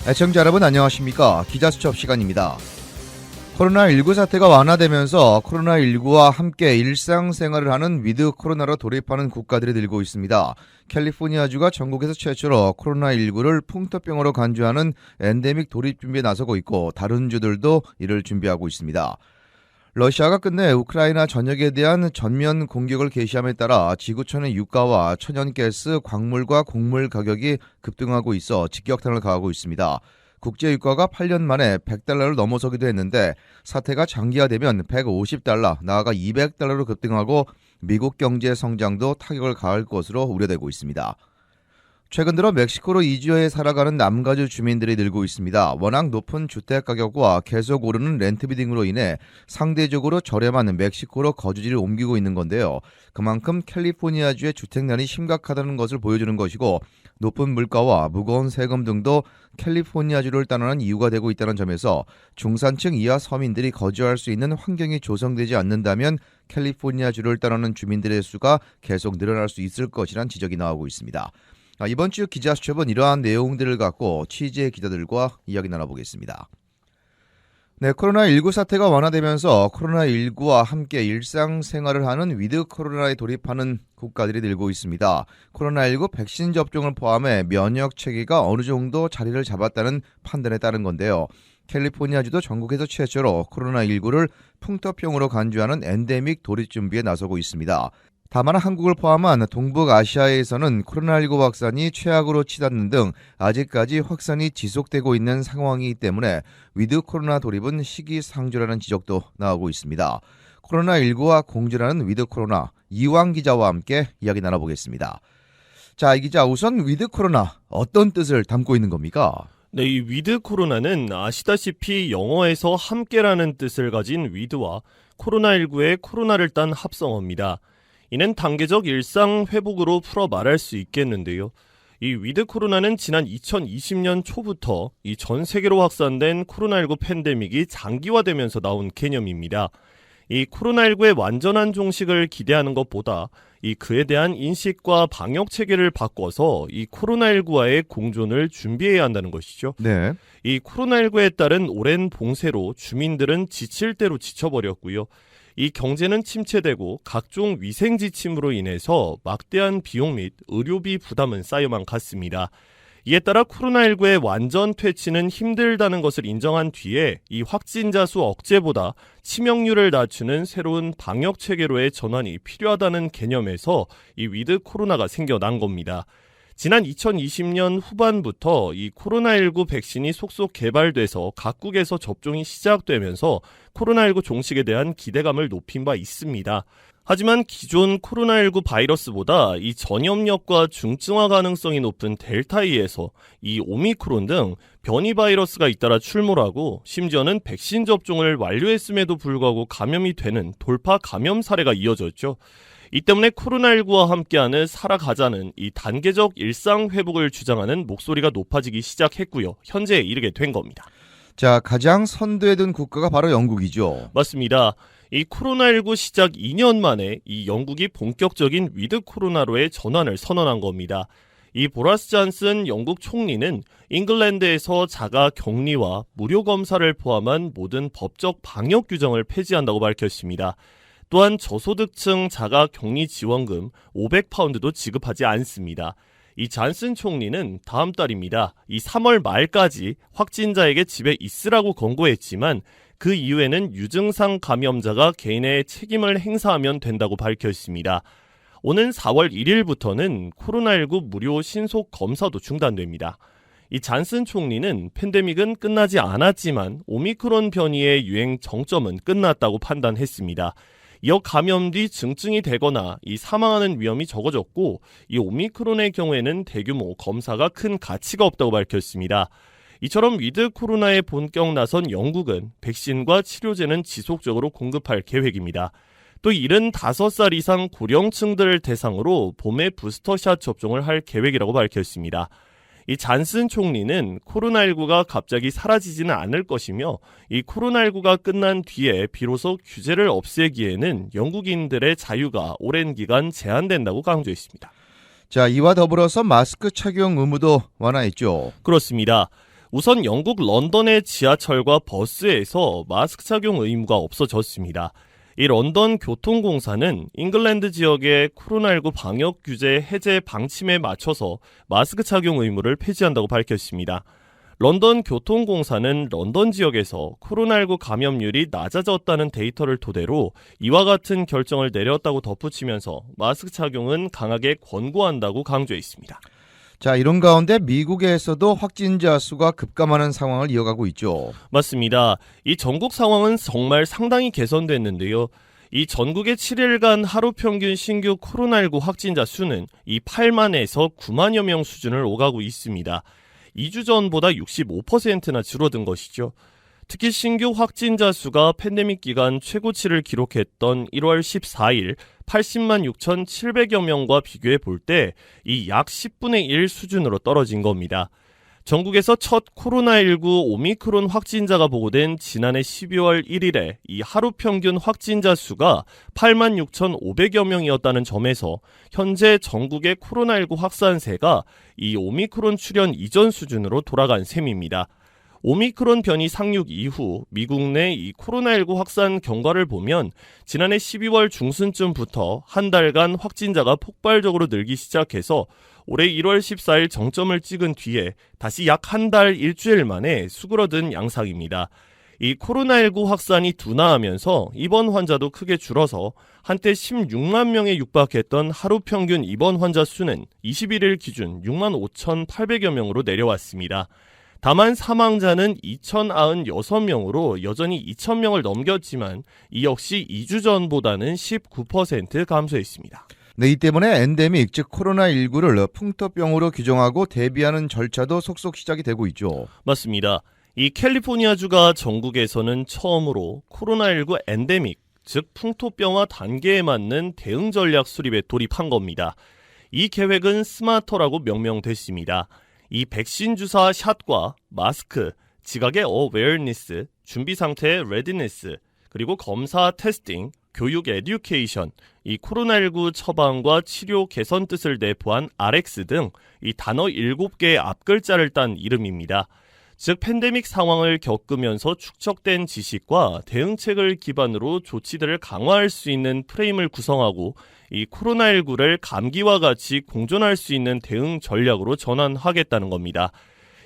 애청자 여러분 안녕하십니까? 기자수첩 시간입니다. 코로나19 사태가 완화되면서 코로나19와 함께 일상생활을 하는 위드 코로나로 돌입하는 국가들이 늘고 있습니다. 캘리포니아주가 전국에서 최초로 코로나19를 풍토병으로 간주하는 엔데믹 돌입 준비에 나서고 있고 다른 주들도 이를 준비하고 있습니다. 러시아가 끝내 우크라이나 전역에 대한 전면 공격을 개시함에 따라 지구촌의 유가와 천연가스, 광물과 곡물 가격이 급등하고 있어 직격탄을 가하고 있습니다. 국제 유가가 8년 만에 $100를 넘어서기도 했는데 사태가 장기화되면 $150, 나아가 $200로 급등하고 미국 경제 성장도 타격을 가할 것으로 우려되고 있습니다. 최근 들어 멕시코로 이주해 살아가는 남가주 주민들이 늘고 있습니다. 워낙 높은 주택 가격과 계속 오르는 렌트비 등으로 인해 상대적으로 저렴한 멕시코로 거주지를 옮기고 있는 건데요. 그만큼 캘리포니아주의 주택난이 심각하다는 것을 보여주는 것이고 높은 물가와 무거운 세금 등도 캘리포니아주를 떠나는 이유가 되고 있다는 점에서 중산층 이하 서민들이 거주할 수 있는 환경이 조성되지 않는다면 캘리포니아주를 떠나는 주민들의 수가 계속 늘어날 수 있을 것이란 지적이 나오고 있습니다. 이번 주 기자수첩은 이러한 내용들을 갖고 취재 기자들과 이야기 나눠보겠습니다. 코로나19 사태가 완화되면서 코로나19와 함께 일상생활을 하는 위드 코로나에 돌입하는 국가들이 늘고 있습니다. 코로나19 백신 접종을 포함해 면역 체계가 어느 정도 자리를 잡았다는 판단에 따른 건데요. 캘리포니아주도 전국에서 최초로 코로나19를 풍토병으로 간주하는 엔데믹 돌입 준비에 나서고 있습니다. 다만 한국을 포함한 동북아시아에서는 코로나19 확산이 최악으로 치닫는 등 아직까지 확산이 지속되고 있는 상황이기 때문에 위드 코로나 돌입은 시기상조라는 지적도 나오고 있습니다. 코로나19와 공존하는 위드 코로나, 이왕 기자와 함께 이야기 나눠보겠습니다. 자, 이 기자, 우선 위드 코로나 어떤 뜻을 담고 있는 겁니까? 네, 이 위드 코로나는 아시다시피 영어에서 함께라는 뜻을 가진 위드와 코로나19의 코로나를 딴 합성어입니다. 이는 단계적 일상 회복으로 풀어 말할 수 있겠는데요. 이 위드 코로나는 지난 2020년 초부터 이 전 세계로 확산된 코로나19 팬데믹이 장기화되면서 나온 개념입니다. 이 코로나19의 완전한 종식을 기대하는 것보다 이 그에 대한 인식과 방역 체계를 바꿔서 이 코로나19와의 공존을 준비해야 한다는 것이죠. 네. 이 코로나19에 따른 오랜 봉쇄로 주민들은 지칠 대로 지쳐버렸고요. 이 경제는 침체되고 각종 위생 지침으로 인해서 막대한 비용 및 의료비 부담은 쌓여만 갔습니다. 이에 따라 코로나19의 완전 퇴치는 힘들다는 것을 인정한 뒤에 이 확진자 수 억제보다 치명률을 낮추는 새로운 방역 체계로의 전환이 필요하다는 개념에서 이 위드 코로나가 생겨난 겁니다. 지난 2020년 후반부터 이 코로나19 백신이 속속 개발돼서 각국에서 접종이 시작되면서 코로나19 종식에 대한 기대감을 높인 바 있습니다. 하지만 기존 코로나19 바이러스보다 이 전염력과 중증화 가능성이 높은 델타이에서 이 오미크론 등 변이 바이러스가 잇따라 출몰하고 심지어는 백신 접종을 완료했음에도 불구하고 감염이 되는 돌파 감염 사례가 이어졌죠. 이 때문에 코로나19와 함께하는 살아가자는 이 단계적 일상 회복을 주장하는 목소리가 높아지기 시작했고요. 현재에 이르게 된 겁니다. 자, 가장 선두에 든 국가가 바로 영국이죠. 맞습니다. 이 코로나19 시작 2년 만에 이 영국이 본격적인 위드 코로나로의 전환을 선언한 겁니다. 이 보라스 잔슨 영국 총리는 잉글랜드에서 자가 격리와 무료 검사를 포함한 모든 법적 방역 규정을 폐지한다고 밝혔습니다. 또한 저소득층 자가 격리 지원금 500파운드도 지급하지 않습니다. 이 잔슨 총리는 다음 달입니다. 이 3월 말까지 확진자에게 집에 있으라고 권고했지만 그 이후에는 유증상 감염자가 개인의 책임을 행사하면 된다고 밝혔습니다. 오는 4월 1일부터는 코로나19 무료 신속 검사도 중단됩니다. 이 잔슨 총리는 팬데믹은 끝나지 않았지만 오미크론 변이의 유행 정점은 끝났다고 판단했습니다. 이어 감염 뒤 증증이 되거나 이 사망하는 위험이 적어졌고 이 오미크론의 경우에는 대규모 검사가 큰 가치가 없다고 밝혔습니다. 이처럼 위드 코로나에 본격 나선 영국은 백신과 치료제는 지속적으로 공급할 계획입니다. 또 75살 이상 고령층들을 대상으로 봄에 부스터샷 접종을 할 계획이라고 밝혔습니다. 이 잔슨 총리는 코로나19가 갑자기 사라지지는 않을 것이며 이 코로나19가 끝난 뒤에 비로소 규제를 없애기에는 영국인들의 자유가 오랜 기간 제한된다고 강조했습니다. 자, 이와 더불어서 마스크 착용 의무도 완화했죠. 그렇습니다. 우선 영국 런던의 지하철과 버스에서 마스크 착용 의무가 없어졌습니다. 이 런던 교통공사는 잉글랜드 지역의 코로나19 방역 규제 해제 방침에 맞춰서 마스크 착용 의무를 폐지한다고 밝혔습니다. 런던 교통공사는 런던 지역에서 코로나19 감염률이 낮아졌다는 데이터를 토대로 이와 같은 결정을 내렸다고 덧붙이면서 마스크 착용은 강하게 권고한다고 강조했습니다. 자, 이런 가운데 미국에서도 확진자 수가 급감하는 상황을 이어가고 있죠. 맞습니다. 이 전국 상황은 정말 상당히 개선됐는데요. 이 전국의 7일간 하루 평균 신규 코로나19 확진자 수는 이 8만에서 9만여 명 수준을 오가고 있습니다. 2주 전보다 65%나 줄어든 것이죠. 특히 신규 확진자 수가 팬데믹 기간 최고치를 기록했던 1월 14일 80만 6,700여 명과 비교해 볼 때 이 약 10분의 1 수준으로 떨어진 겁니다. 전국에서 첫 코로나19 오미크론 확진자가 보고된 지난해 12월 1일에 이 하루 평균 확진자 수가 8만 6,500여 명이었다는 점에서 현재 전국의 코로나19 확산세가 이 오미크론 출현 이전 수준으로 돌아간 셈입니다. 오미크론 변이 상륙 이후 미국 내 이 코로나19 확산 경과를 보면 지난해 12월 중순쯤부터 한 달간 확진자가 폭발적으로 늘기 시작해서 올해 1월 14일 정점을 찍은 뒤에 다시 약 한 달 일주일 만에 수그러든 양상입니다. 이 코로나19 확산이 둔화하면서 입원 환자도 크게 줄어서 한때 16만 명에 육박했던 하루 평균 입원 환자 수는 21일 기준 6만 5,800여 명으로 내려왔습니다. 다만 사망자는 2,096명으로 여전히 2,000명을 넘겼지만 이 역시 2주 전보다는 19% 감소했습니다. 네, 이 때문에 엔데믹, 즉 코로나19를 풍토병으로 규정하고 대비하는 절차도 속속 시작이 되고 있죠. 맞습니다. 이 캘리포니아주가 전국에서는 처음으로 코로나19 엔데믹, 즉 풍토병화 단계에 맞는 대응 전략 수립에 돌입한 겁니다. 이 계획은 스마터라고 명명됐습니다. 이 백신 주사 샷과 마스크, 지각의 어웨어니스, 준비 상태의 레디니스, 그리고 검사 테스팅, 교육 에듀케이션, 이 코로나19 처방과 치료 개선 뜻을 내포한 RX 등 이 단어 7개의 앞글자를 딴 이름입니다. 즉 팬데믹 상황을 겪으면서 축적된 지식과 대응책을 기반으로 조치들을 강화할 수 있는 프레임을 구성하고 이 코로나19를 감기와 같이 공존할 수 있는 대응 전략으로 전환하겠다는 겁니다.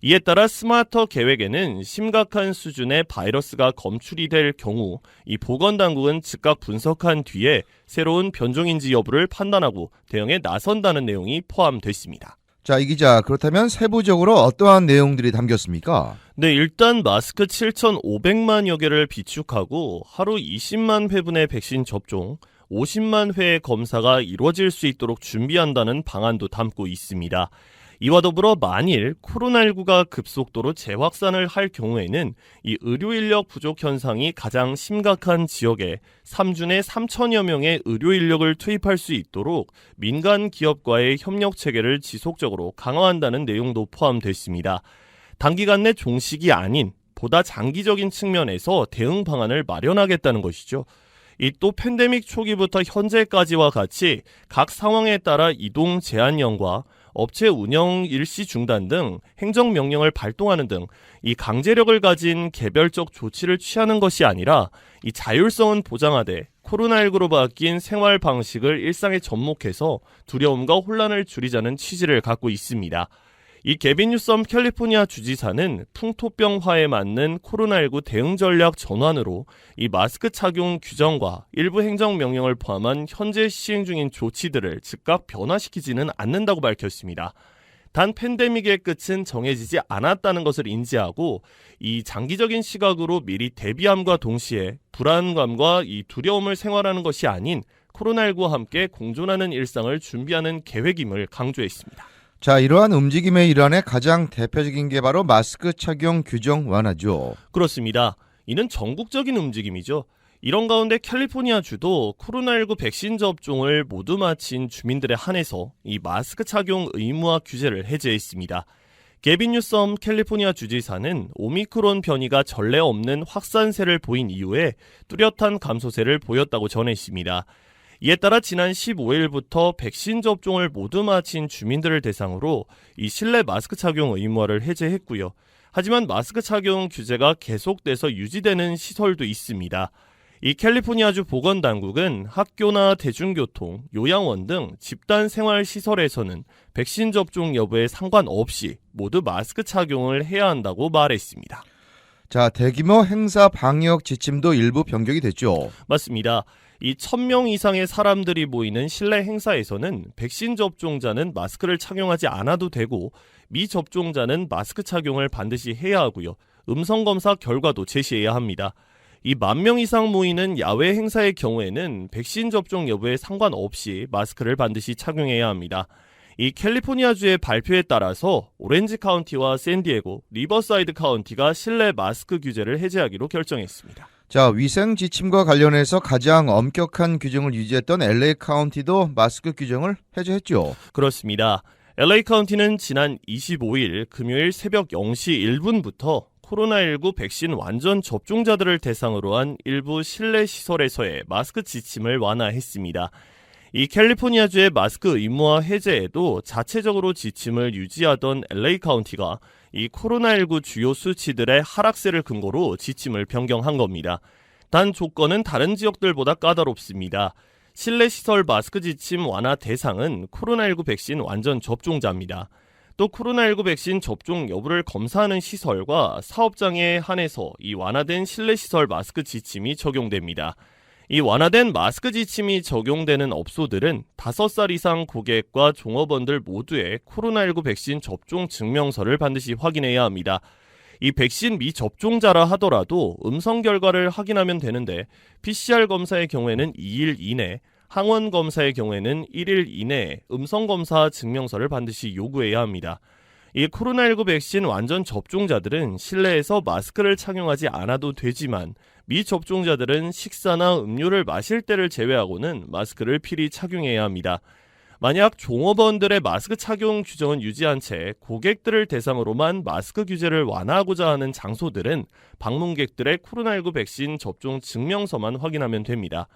이에 따라 스마터 계획에는 심각한 수준의 바이러스가 검출이 될 경우 이 보건당국은 즉각 분석한 뒤에 새로운 변종인지 여부를 판단하고 대응에 나선다는 내용이 포함됐습니다. 자, 이 기자, 그렇다면 세부적으로 어떠한 내용들이 담겼습니까? 네, 일단 마스크 7,500만여 개를 비축하고 하루 20만 회분의 백신 접종, 50만 회의 검사가 이루어질 수 있도록 준비한다는 방안도 담고 있습니다. 이와 더불어 만일 코로나19가 급속도로 재확산을 할 경우에는 이 의료 인력 부족 현상이 가장 심각한 지역에 3주 내 3천여 명의 의료 인력을 투입할 수 있도록 민간 기업과의 협력 체계를 지속적으로 강화한다는 내용도 포함됐습니다. 단기간 내 종식이 아닌 보다 장기적인 측면에서 대응 방안을 마련하겠다는 것이죠. 이 또 팬데믹 초기부터 현재까지와 같이 각 상황에 따라 이동 제한령과 업체 운영 일시 중단 등 행정명령을 발동하는 등 이 강제력을 가진 개별적 조치를 취하는 것이 아니라 이 자율성은 보장하되 코로나19로 바뀐 생활 방식을 일상에 접목해서 두려움과 혼란을 줄이자는 취지를 갖고 있습니다. 이 게빈 뉴섬 캘리포니아 주지사는 풍토병화에 맞는 코로나19 대응 전략 전환으로 이 마스크 착용 규정과 일부 행정명령을 포함한 현재 시행 중인 조치들을 즉각 변화시키지는 않는다고 밝혔습니다. 단 팬데믹의 끝은 정해지지 않았다는 것을 인지하고 이 장기적인 시각으로 미리 대비함과 동시에 불안감과 이 두려움을 생활하는 것이 아닌 코로나19와 함께 공존하는 일상을 준비하는 계획임을 강조했습니다. 자, 이러한 움직임의 일환의 가장 대표적인 게 바로 마스크 착용 규정 완화죠. 그렇습니다. 이는 전국적인 움직임이죠. 이런 가운데 캘리포니아주도 코로나19 백신 접종을 모두 마친 주민들에 한해서 이 마스크 착용 의무화 규제를 해제했습니다. 게빈 뉴섬 캘리포니아 주지사는 오미크론 변이가 전례 없는 확산세를 보인 이후에 뚜렷한 감소세를 보였다고 전했습니다. 이에 따라 지난 15일부터 백신 접종을 모두 마친 주민들을 대상으로 이 실내 마스크 착용 의무화를 해제했고요. 하지만 마스크 착용 규제가 계속돼서 유지되는 시설도 있습니다. 이 캘리포니아주 보건당국은 학교나 대중교통, 요양원 등 집단 생활시설에서는 백신 접종 여부에 상관없이 모두 마스크 착용을 해야 한다고 말했습니다. 자, 대규모 행사 방역 지침도 일부 변경이 됐죠. 맞습니다. 이 1000명 이상의 사람들이 모이는 실내 행사에서는 백신 접종자는 마스크를 착용하지 않아도 되고 미접종자는 마스크 착용을 반드시 해야 하고요. 음성검사 결과도 제시해야 합니다. 이 10,000명 이상 모이는 야외 행사의 경우에는 백신 접종 여부에 상관없이 마스크를 반드시 착용해야 합니다. 이 캘리포니아주의 발표에 따라서 오렌지 카운티와 샌디에고, 리버사이드 카운티가 실내 마스크 규제를 해제하기로 결정했습니다. 자, 위생 지침과 관련해서 가장 엄격한 규정을 유지했던 LA 카운티도 마스크 규정을 해제했죠. 그렇습니다. LA 카운티는 지난 25일 금요일 새벽 0시 1분부터 코로나19 백신 완전 접종자들을 대상으로 한 일부 실내 시설에서의 마스크 지침을 완화했습니다. 이 캘리포니아주의 마스크 의무화 해제에도 자체적으로 지침을 유지하던 LA 카운티가 이 코로나19 주요 수치들의 하락세를 근거로 지침을 변경한 겁니다. 단 조건은 다른 지역들보다 까다롭습니다. 실내 시설 마스크 지침 완화 대상은 코로나19 백신 완전 접종자입니다. 또 코로나19 백신 접종 여부를 검사하는 시설과 사업장에 한해서 이 완화된 실내 시설 마스크 지침이 적용됩니다. 이 완화된 마스크 지침이 적용되는 업소들은 5살 이상 고객과 종업원들 모두의 코로나19 백신 접종 증명서를 반드시 확인해야 합니다. 이 백신 미접종자라 하더라도 음성 결과를 확인하면 되는데 PCR 검사의 경우에는 2일 이내, 항원 검사의 경우에는 1일 이내에 음성 검사 증명서를 반드시 요구해야 합니다. 이 코로나19 백신 완전 접종자들은 실내에서 마스크를 착용하지 않아도 되지만 미접종자들은 식사나 음료를 마실 때를 제외하고는 마스크를 필히 착용해야 합니다. 만약 종업원들의 마스크 착용 규정은 유지한 채 고객들을 대상으로만 마스크 규제를 완화하고자 하는 장소들은 방문객들의 코로나19 백신 접종 증명서만 확인하면 됩니다.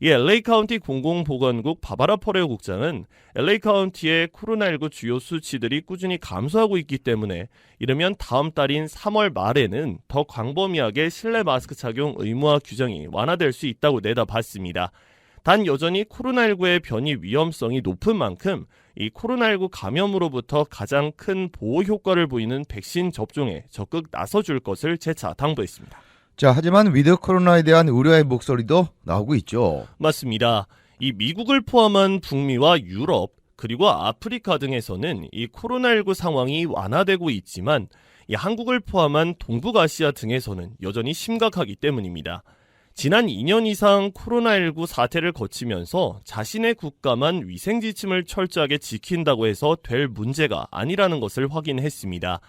이 LA 카운티 공공보건국 바바라 퍼레오 국장은 LA 카운티의 코로나19 주요 수치들이 꾸준히 감소하고 있기 때문에 이르면 다음 달인 3월 말에는 더 광범위하게 실내 마스크 착용 의무화 규정이 완화될 수 있다고 내다봤습니다. 단 여전히 코로나19의 변이 위험성이 높은 만큼 이 코로나19 감염으로부터 가장 큰 보호 효과를 보이는 백신 접종에 적극 나서줄 것을 재차 당부했습니다. 자, 하지만 위드 코로나에 대한 우려의 목소리도 나오고 있죠. 맞습니다. 이 미국을 포함한 북미와 유럽 그리고 아프리카 등에서는 이 코로나19 상황이 완화되고 있지만 이 한국을 포함한 동북아시아 등에서는 여전히 심각하기 때문입니다. 지난 2년 이상 코로나19 사태를 거치면서 자신의 국가만 위생 지침을 철저하게 지킨다고 해서 될 문제가 아니라는 것을 확인했습니다.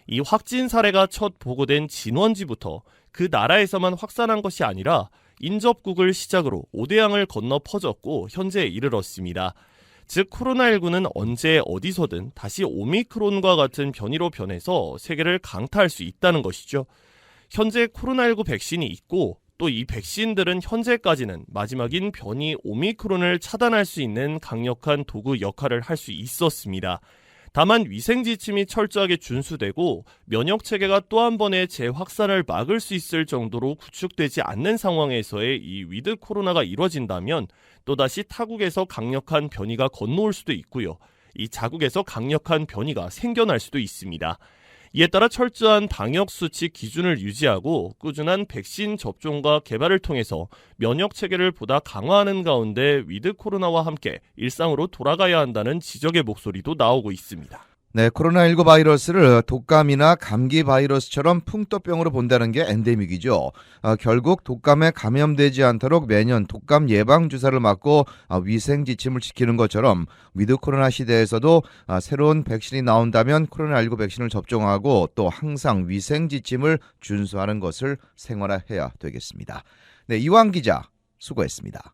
이 확진 사례가 첫 보고된 진원지부터 그 나라에서만 확산한 것이 아니라 인접국을 시작으로 5대양을 건너 퍼졌고 현재에 이르렀습니다. 즉 코로나19는 언제 어디서든 다시 오미크론과 같은 변이로 변해서 세계를 강타할 수 있다는 것이죠. 현재 코로나19 백신이 있고 또 이 백신들은 현재까지는 마지막인 변이 오미크론을 차단할 수 있는 강력한 도구 역할을 할 수 있었습니다. 다만 위생 지침이 철저하게 준수되고 면역 체계가 또 한 번의 재확산을 막을 수 있을 정도로 구축되지 않는 상황에서의 이 위드 코로나가 이뤄진다면 또다시 타국에서 강력한 변이가 건너올 수도 있고요. 이 자국에서 강력한 변이가 생겨날 수도 있습니다. 이에 따라 철저한 방역 수칙 기준을 유지하고 꾸준한 백신 접종과 개발을 통해서 면역 체계를 보다 강화하는 가운데 위드 코로나와 함께 일상으로 돌아가야 한다는 지적의 목소리도 나오고 있습니다. 네, 코로나19 바이러스를 독감이나 감기 바이러스처럼 풍토병으로 본다는 게 엔데믹이죠. 결국 독감에 감염되지 않도록 매년 독감 예방 주사를 맞고 위생 지침을 지키는 것처럼 위드 코로나 시대에서도 새로운 백신이 나온다면 코로나19 백신을 접종하고 또 항상 위생 지침을 준수하는 것을 생활화해야 되겠습니다. 네, 이완 기자 수고했습니다.